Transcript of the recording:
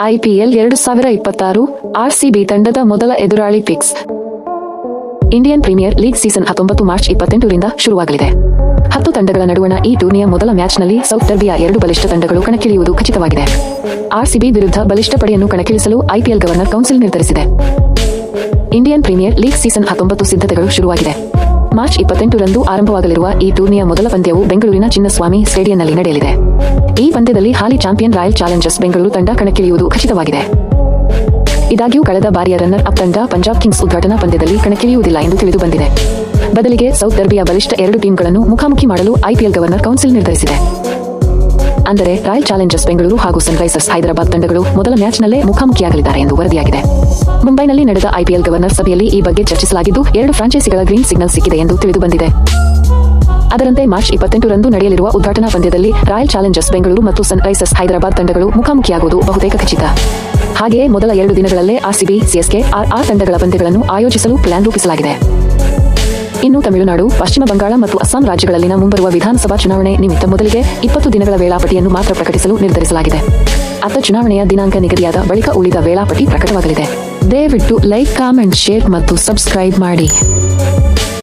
IPL 2026 RCB ತಂಡದ ಮೊದಲ ಎದುರಾಳಿ fix. Indian Premier League season 19 March 28ರಿಂದ ಶುರುವಾಗಲಿದೆ. 10 ತಂಡಗಳ ನಡುವಣ ಈ ಟೂರ್ನಿಯ ಮೊದಲ ಮ್ಯಾಚ್ನಲ್ಲಿ ಸೌತ್ ಡರ್ಬಿಯ 2 ಬಲಿಷ್ಠ ತಂಡಗಳು ಕಣಕ್ಕಿಳಿಯುವುದು ಖಚಿತವಾಗಿದೆ. RCB ವಿರುದ್ಧ ಬಲಿಷ್ಠ ಪಡೆಯನ್ನು ಕಣಕ್ಕಿಳಿಸಲು IPL ಗವರ್ನರ್ ಕೌನ್ಸಿಲ್ ನಿರ್ಧರಿಸಿದೆ. ಇಂಡಿಯನ್ ಪ್ರೀಮಿಯರ್ ಲೀಗ್ ಸೀಸನ್ 19 ಸಿದ್ಧತೆಗಳು ಶುರುವಾಗಿದೆ. ಮಾರ್ಚ್ 28ರಂದು ಆರಂಭವಾಗಲಿರುವ ಈ ಟೂರ್ನಿಯ ಮೊದಲ ಪಂದ್ಯವು ಬೆಂಗಳೂರಿನ ಚಿನ್ನಸ್ವಾಮಿ ಸ್ಟೇಡಿಯಂನಲ್ಲಿ ನಡೆಯಲಿದೆ. ಈ ಪಂದ್ಯದಲ್ಲಿ ಹಾಲಿ ಚಾಂಪಿಯನ್ ರಾಯಲ್ ಚಾಲೆಂಜರ್ಸ್ ಬೆಂಗಳೂರು ತಂಡ ಕಣಕ್ಕಿಳಿಯುವುದು ಖಚಿತವಾಗಿದೆ. ಇದಾಗ್ಯೂ ಕಳೆದ ಬಾರಿಯ ರನ್ನರ್ ಅಪ್ ತಂಡ ಪಂಜಾಬ್ ಕಿಂಗ್ಸ್ ಉದ್ಘಾಟನಾ ಪಂದ್ಯದಲ್ಲಿ ಕಣಕ್ಕಿಳಿಯುವುದಿಲ್ಲ ಎಂದು ತಿಳಿದು ಬಂದಿದೆ. ಬದಲಿಗೆ ಸೌತ್ ಡರ್ಬಿಯ ಬಲಿಷ್ಠ 2 ಟೀಮ್ಗಳನ್ನು ಮುಖಾಮುಖಿ ಮಾಡಲು IPL ಗವರ್ನರ್ ಕೌನ್ಸಿಲ್ ನಿರ್ಧರಿಸಿದೆ. ಅಂದರೆ ರಾಯಲ್ ಚಾಲೆಂಜರ್ಸ್ ಬೆಂಗಳೂರು ಹಾಗೂ ಸನ್ರೈಸರ್ಸ್ ಹೈದರಾಬಾದ್ ತಂಡಗಳು ಮೊದಲ ಮ್ಯಾಚ್ನಲ್ಲೇ ಮುಖಾಮುಖಿಯಾಗಲಿದ್ದಾರೆ ಎಂದು ವರದಿಯಾಗಿದೆ. ಮುಂಬೈನಲ್ಲಿ ನಡೆದ IPL ಗವರ್ನರ್ ಸಭೆಯಲ್ಲಿ ಈ ಬಗ್ಗೆ ಚರ್ಚಿಸಲಾಗಿದ್ದು 2 ಫ್ರಾಂಚೈಸಿಗಳ ಗ್ರೀನ್ ಸಿಗ್ನಲ್ ಸಿಕ್ಕಿದೆ ಎಂದು ತಿಳಿದು ಬಂದಿದೆ. ಅದರಂತೆ ಮಾರ್ಚ್ 28ರಂದು ನಡೆಯಲಿರುವ ಉದ್ಘಾಟನಾ ಪಂದ್ಯದಲ್ಲಿ ರಾಯಲ್ ಚಾಲೆಂಜರ್ಸ್ ಬೆಂಗಳೂರು ಮತ್ತು ಸನ್ರೈಸರ್ಸ್ ಹೈದರಾಬಾದ್ ತಂಡಗಳು ಮುಖಾಮುಖಿಯಾಗುವುದು ಬಹುತೇಕ ಖಚಿತ. ಹಾಗೆಯೇ ಮೊದಲ 2 ದಿನಗಳಲ್ಲೇ RCB, CSK, RR ತಂಡಗಳ ಪಂದ್ಯಗಳನ್ನು ಆಯೋಜಿಸಲು ಪ್ಲಾನ್ ರೂಪಿಸಲಾಗಿದೆ. ಇನ್ನು ತಮಿಳುನಾಡು, ಪಶ್ಚಿಮ ಬಂಗಾಳ ಮತ್ತು ಅಸ್ಸಾಂ ರಾಜ್ಯಗಳಲ್ಲಿನ ಮುಂಬರುವ ವಿಧಾನಸಭಾ ಚುನಾವಣೆ ನಿಮಿತ್ತ ಮೊದಲಿಗೆ 20 ದಿನಗಳ ವೇಳಾಪಟ್ಟಿಯನ್ನು ಮಾತ್ರ ಪ್ರಕಟಿಸಲು ನಿರ್ಧರಿಸಲಾಗಿದೆ. ಅತ್ತ ಚುನಾವಣೆಯ ದಿನಾಂಕ ನಿಗದಿಯಾದ ಬಳಿಕ ಉಳಿದ ವೇಳಾಪಟ್ಟಿ ಪ್ರಕಟವಾಗಲಿದೆ. ದಯವಿಟ್ಟು ಲೈಕ್, ಕಾಮೆಂಟ್, ಶೇರ್ ಮತ್ತು ಸಬ್ಸ್ಕ್ರೈಬ್ ಮಾಡಿ.